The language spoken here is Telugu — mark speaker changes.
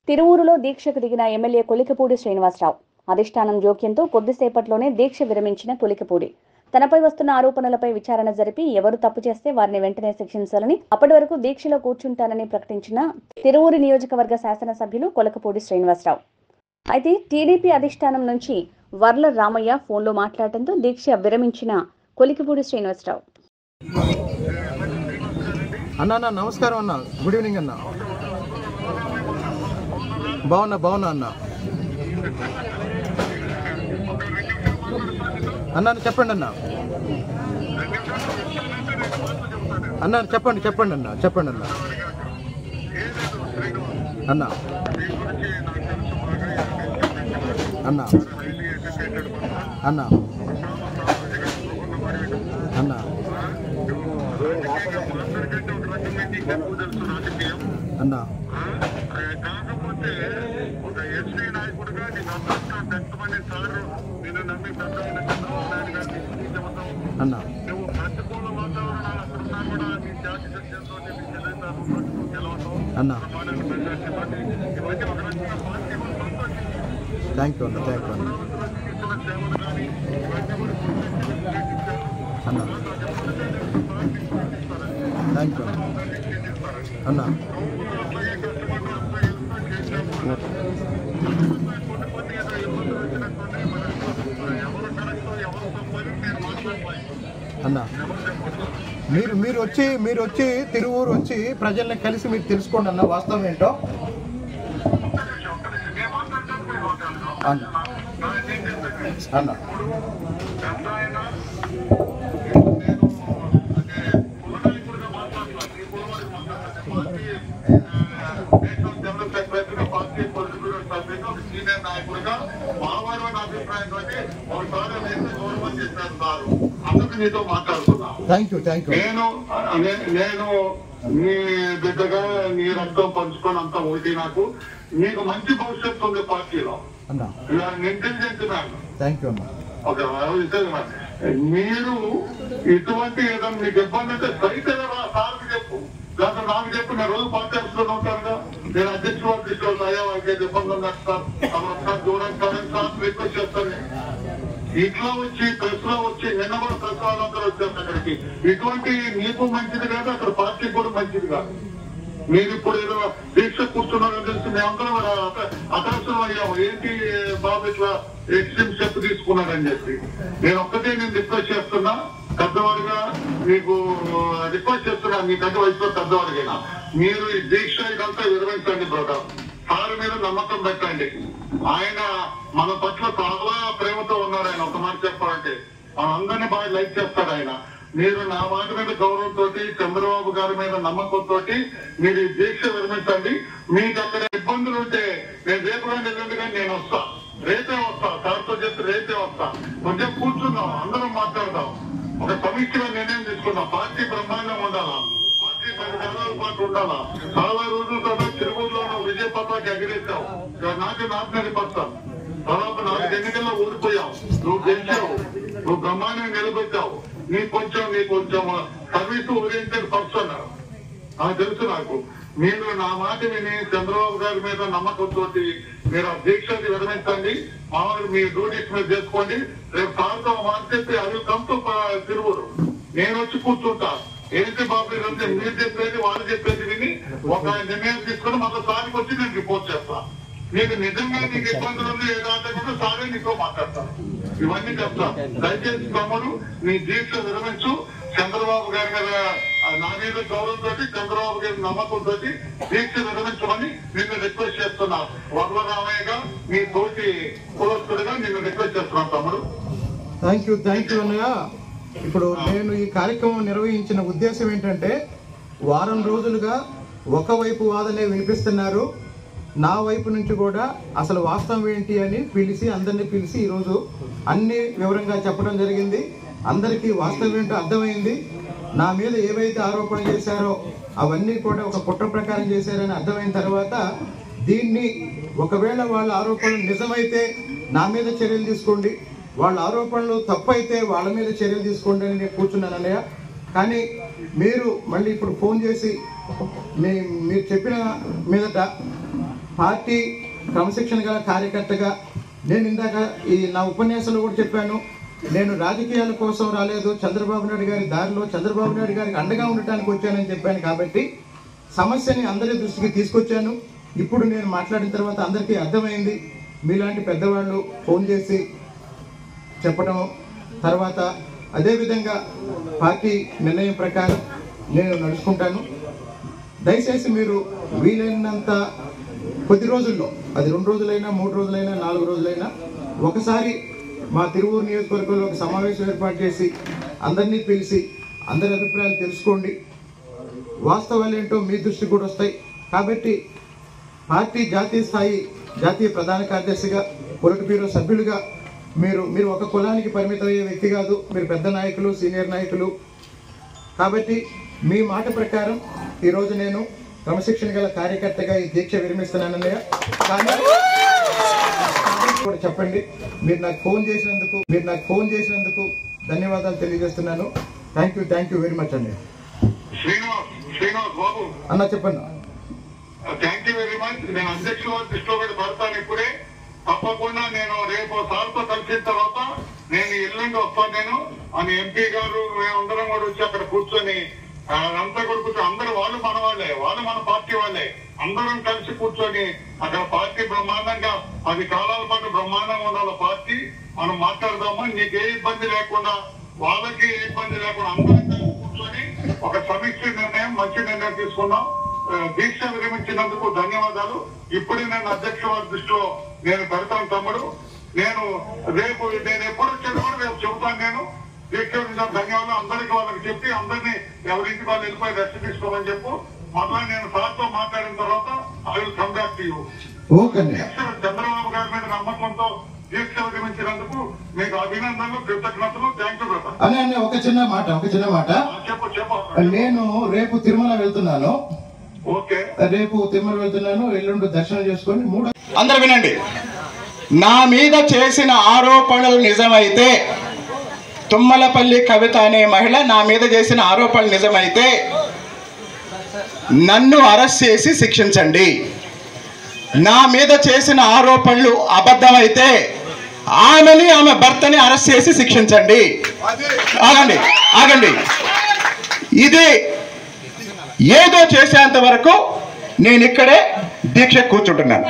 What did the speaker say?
Speaker 1: తిరువూరులో దీక్షకు దిగిన ఎమ్మెల్యే కొలికపూడి శ్రీనివాసరావు అధిష్టానం జోక్యంతో కొద్దిసేపట్లోనే దీక్ష విరమించిన కొలికపూడి తనపై వస్తున్న ఆరోపణలపై విచారణ జరిపి ఎవరు తప్పు చేస్తే వారిని వెంటనే శిక్షించాలని అప్పటి వరకు దీక్షలో కూర్చుంటానని ప్రకటించిన తిరువూరు నియోజకవర్గ శాసనసభ్యులు కొలికపూడి శ్రీనివాసరావు. అయితే టీడీపీ అధిష్టానం నుంచి వర్ల రామయ్య ఫోన్లో మాట్లాడటంతో దీక్ష విరమించిన కొలికపూడి శ్రీనివాసరావు.
Speaker 2: అన్న నమస్కారం అన్న, గుడ్ ఈవినింగ్ అన్న. బాగున్నా అన్న చెప్పండి అన్న చెప్పండి అన్న అన్న అన్న అన్న అన్న అన్న
Speaker 3: కాకపోతే ఒక ఎస్సీ నాయకుడుగా నీకు అందరితో పెద్దమని సారు నేను నమ్మి పెద్దమైన చంద్రబాబు నాయుడు గారిని
Speaker 2: అన్న
Speaker 3: నువ్వు ప్రతికూల వాతావరణాలు అక్కడున్నా కూడా నీ జాతి సత్యంతో గెలవటం
Speaker 2: అన్న
Speaker 3: ఇవన్నీ ఒక రకంగా పార్టీ
Speaker 2: థ్యాంక్ యూ అన్న
Speaker 3: సేవలు కానీ
Speaker 2: అన్న థ్యాంక్ యూ అన్న అన్న మీరు వచ్చి తిరువూరు వచ్చి ప్రజల్ని కలిసి మీరు తెలుసుకోండి అన్న వాస్తవం ఏంటో. అన్న అన్న సీనియర్ నాయకుడిగా మానవాడి అభిప్రాయంతో ఒకసారి గౌరవం చేస్తున్నారు. అందుకు నీతో మాట్లాడుతున్నా. థ్యాంక్ యూ
Speaker 3: నేను నీ బిడ్డగా నీ రక్తం పంచుకొని అంతా ఒకటి. నాకు నీకు మంచి భవిష్యత్తు ఉంది పార్టీలో. Intelligent man.
Speaker 2: థ్యాంక్ యూ అన్న.
Speaker 3: మీరు ఇటువంటి ఏదైనా మీకు ఇబ్బంది అంటే సైతం సార్కి చెప్పు, లేదా నాకు చెప్పు. నేను రోజు పార్టీ ఆఫీసులో ఉంటానుగా. నేను అధ్యక్షుడు తీసుకెళ్తా. అయ్యా వాళ్ళకి ఇబ్బంది ఉందంటారు, ఒకసారి దూరంగా సార్ రిక్వెస్ట్ చేస్తాను. ఇట్లా వచ్చి ప్రెస్ లో వచ్చి నిన్న కూడా ప్రెస్ వాళ్ళందరూ వచ్చారు అక్కడికి. ఇటువంటి మీకు మంచిది కాదు, అక్కడ పార్టీకి కూడా మంచిది కాదు. మీరు ఇప్పుడు ఏదో దీక్ష కూర్చున్నారని తెలిసి మేమందరం అతరసం అయ్యాము. ఏంటి బాబు ఇట్లా ఎక్స్ట్రీమ్ స్టెప్ తీసుకున్నారని చెప్పి. నేను రిక్వెస్ట్ చేస్తున్నా, పెద్దవాడిగా మీకు రిక్వెస్ట్ చేస్తున్నా. మీ పెద్ద వయసులో పెద్దవాడికైనా మీరు ఈ దీక్ష ఇదంతా విరమించండి బ్రదర్. సార్ మీద నమ్మకం పెట్టండి. ఆయన మన పట్ల చాలా ప్రేమతో ఉన్నారు. ఆయన ఒక మాట చెప్పాలంటే మనందరినీ బాగా లైక్ చేస్తారు ఆయన. మీరు నా మాట మీద గౌరవంతో, చంద్రబాబు గారి మీద నమ్మకంతో మీరు ఈ దీక్ష విరమించండి. మీకు అక్కడ ఇబ్బందులు ఉంటే నేను రేపు కానీ నేను వస్తా. రేపే వస్తా. సార్తో చెప్పి రేపే వస్తా. కొంచెం కూర్చుందాం, అందరం మాట్లాడదాం. ఒక సమీక్షగా నిర్ణయం తీసుకుందాం. పార్టీ బ్రహ్మాండంగా ఉండాలా, పార్టీ 10 నెలల పాటు ఉండాలా. చాలా రోజుల తర్వాత తిరుపతిలో విజయ పతాకి ఎగిరేస్తావు. నాకు నిలబడతాను. దాదాపు 4 ఎన్నికల్లో ఓడిపోయావు. నువ్వు గెలిచావు, నువ్వు బ్రహ్మాండంగా నిలబెట్టావు. నీకు కొంచెం సర్వీస్ ఓరియంటెడ్ పర్సన్ నాకు తెలుసు. నాకు మీరు నా మాట విని చంద్రబాబు గారి మీద నమ్మకంతో మీరు ఆ దీక్షని విరమించండి. మామూలు మీ డ్యూటీస్ మీద చేసుకోండి. రేపు సార్తో మాట చెప్పి అది కంపు తిరువురు నేను వచ్చి కూర్చుంటా. ఏంటి బాబు అంటే మీరు చెప్పేది వాళ్ళు చెప్పేది విని ఒక నిర్ణయం తీసుకుని మళ్ళీ సార్కి వచ్చి నేను రిపోర్ట్ చేస్తా. నీకు నిజంగా నీకు ఇబ్బందులు ఉంది ఏదంటే కూడా సారే నీతో మాట్లాడతాను. ఇవన్నీ చెప్తా. దయచేసి తమ్ముడు నీ దీక్ష విరమించు. చంద్రబాబు గారి మీద నా మీద గౌరవంతో, చంద్రబాబు గారి నమ్మకంతో దీక్ష విరమించమని నిన్ను రిక్వెస్ట్ చేస్తున్నా. వర్ల రామయ్యగా మీ తోటి కులస్తుడిగా నిన్ను రిక్వెస్ట్ చేస్తున్నాను తమ్ముడు.
Speaker 2: థ్యాంక్ యూ అన్నయ్య. ఇప్పుడు నేను ఈ కార్యక్రమం నిర్వహించిన ఉద్దేశం ఏంటంటే, వారం రోజులుగా ఒకవైపు వాదనే వినిపిస్తున్నారు. నా వైపు నుంచి కూడా అసలు వాస్తవం ఏంటి అని అందరినీ పిలిచి ఈరోజు అన్ని వివరంగా చెప్పడం జరిగింది. అందరికీ వాస్తవం ఏంటో అర్థమైంది. నా మీద ఏవైతే ఆరోపణ చేశారో అవన్నీ కూడా ఒక కుట్ర ప్రకారం చేశారని అర్థమైన తర్వాత దీన్ని ఒకవేళ వాళ్ళ ఆరోపణలు నిజమైతే నా మీద చర్యలు తీసుకోండి, వాళ్ళ ఆరోపణలు తప్పైతే వాళ్ళ మీద చర్యలు తీసుకోండి అని నేను కూర్చున్నాను అన్నయ్య. కానీ మీరు మళ్ళీ ఇప్పుడు ఫోన్ చేసి మీరు చెప్పిన మీదట పార్టీ క్రమశిక్షణ గల కార్యకర్తగా నేను ఇందాక ఈ నా ఉపన్యాసంలో కూడా చెప్పాను, నేను రాజకీయాల కోసం రాలేదు, చంద్రబాబు నాయుడు గారి దారిలో చంద్రబాబు నాయుడు గారికి అండగా ఉండటానికి వచ్చానని చెప్పాను. కాబట్టి సమస్యని అందరి దృష్టికి తీసుకొచ్చాను. ఇప్పుడు నేను మాట్లాడిన తర్వాత అందరికీ అర్థమైంది. మీలాంటి పెద్దవాళ్ళు ఫోన్ చేసి చెప్పడం తర్వాత అదేవిధంగా పార్టీ నిర్ణయం ప్రకారం నేను నడుచుకుంటాను. దయచేసి మీరు వీలైనంత కొద్ది రోజుల్లో, అది 2 రోజులైనా 3 రోజులైనా 4 రోజులైనా, ఒకసారి మా తిరువూరు నియోజకవర్గంలో ఒక సమావేశం ఏర్పాటు చేసి అందరినీ పిలిచి అందరి అభిప్రాయాలు తెలుసుకోండి. వాస్తవాలు ఏంటో మీ దృష్టికి కూడా వస్తాయి. కాబట్టి పార్టీ జాతీయ స్థాయి జాతీయ ప్రధాన కార్యదర్శిగా, పొలిట్ బ్యూరో సభ్యులుగా మీరు ఒక కులానికి పరిమితమయ్యే వ్యక్తి కాదు. మీరు పెద్ద నాయకులు, సీనియర్ నాయకులు. కాబట్టి మీ మాట ప్రకారం ఈరోజు నేను క్రమశిక్షణ గల కార్యకర్తగా ఈ దీక్ష విరమిస్తున్నానన్నయ్య. కానీ కూడా చెప్పండి, మీరు నాకు ఫోన్ చేసినందుకు ధన్యవాదాలు తెలియజేస్తున్నాను. థ్యాంక్ యూ వెరీ మచ్ అండి.
Speaker 3: శ్రీనివాస్ బాబు
Speaker 2: అన్న చెప్పండి.
Speaker 3: Thank you very much. నేను అధ్యక్షుల దృష్టిలో కూడా పెడతాను. ఇప్పుడే తప్పకుండా నేను రేపు సార్తో కలిసిన తర్వాత నేను ఎల్లుండి వస్తాను. నేను అని ఎంపీ గారు మేమందరం కూడా వచ్చి అక్కడ కూర్చొని అంతా కూడా కూర్చొని అందరూ వాళ్ళు మన వాళ్ళే, వాళ్ళు మన పార్టీ వాళ్ళే, అందరం కలిసి కూర్చొని అక్కడ పార్టీ బ్రహ్మాండంగా 10 కాలాల పాటు బ్రహ్మాండంగా ఉండాలి పార్టీ. మనం మాట్లాడదామా, నీకే ఇబ్బంది లేకుండా, వాళ్ళకి ఏ ఇబ్బంది లేకుండా అందరం కలిసి కూర్చొని ఒక సమీక్ష నిర్ణయం, మంచి నిర్ణయం తీసుకున్నాం. దీక్ష విరమించినందుకు ధన్యవాదాలు. ఇప్పుడే నేను అధ్యక్షుల దృష్టిలో నేను పెడతాను తమ్ముడు. నేను ఎప్పుడు వచ్చేది కూడా రేపు చెబుతాను. నేను దీక్ష ధన్యవాదాలు అందరికీ వాళ్ళకి చెప్పి అందరినీ ఎవరింటికి వాళ్ళు వెళ్ళిపోయి రెస్ట్ తీసుకోమని చెప్పు. మళ్ళా నేను సార్తో మాట్లాడిన తర్వాత I will come back to you. Chandrababu గారి మీద నమ్మకంతో దీక్ష విరమించినందుకు మీకు అభినందనలు, కృతజ్ఞతలు. Thank you brother.
Speaker 2: అనే ఒక చిన్న మాట
Speaker 3: చెప్పు.
Speaker 2: నేను రేపు తిరుమల వెళ్తున్నాను.
Speaker 3: ఓకే,
Speaker 2: రేపు తిరుమల వెళ్తున్నాను. ఎల్లుండి దర్శనం చేసుకొని
Speaker 4: అందరూ వినండి. నా మీద చేసిన ఆరోపణలు నిజమైతే, తుమ్మలపల్లి కవిత అనే మహిళ నా మీద చేసిన ఆరోపణలు నిజమైతే నన్ను అరెస్ట్ చేసి శిక్షించండి. నా మీద చేసిన ఆరోపణలు అబద్ధమైతే ఆమెని, ఆమె భర్తని అరెస్ట్ చేసి శిక్షించండి. ఆగండి. ఇది ఏదో చేసేంత వరకు నేను ఇక్కడే దీక్ష కూర్చుంటున్నాను.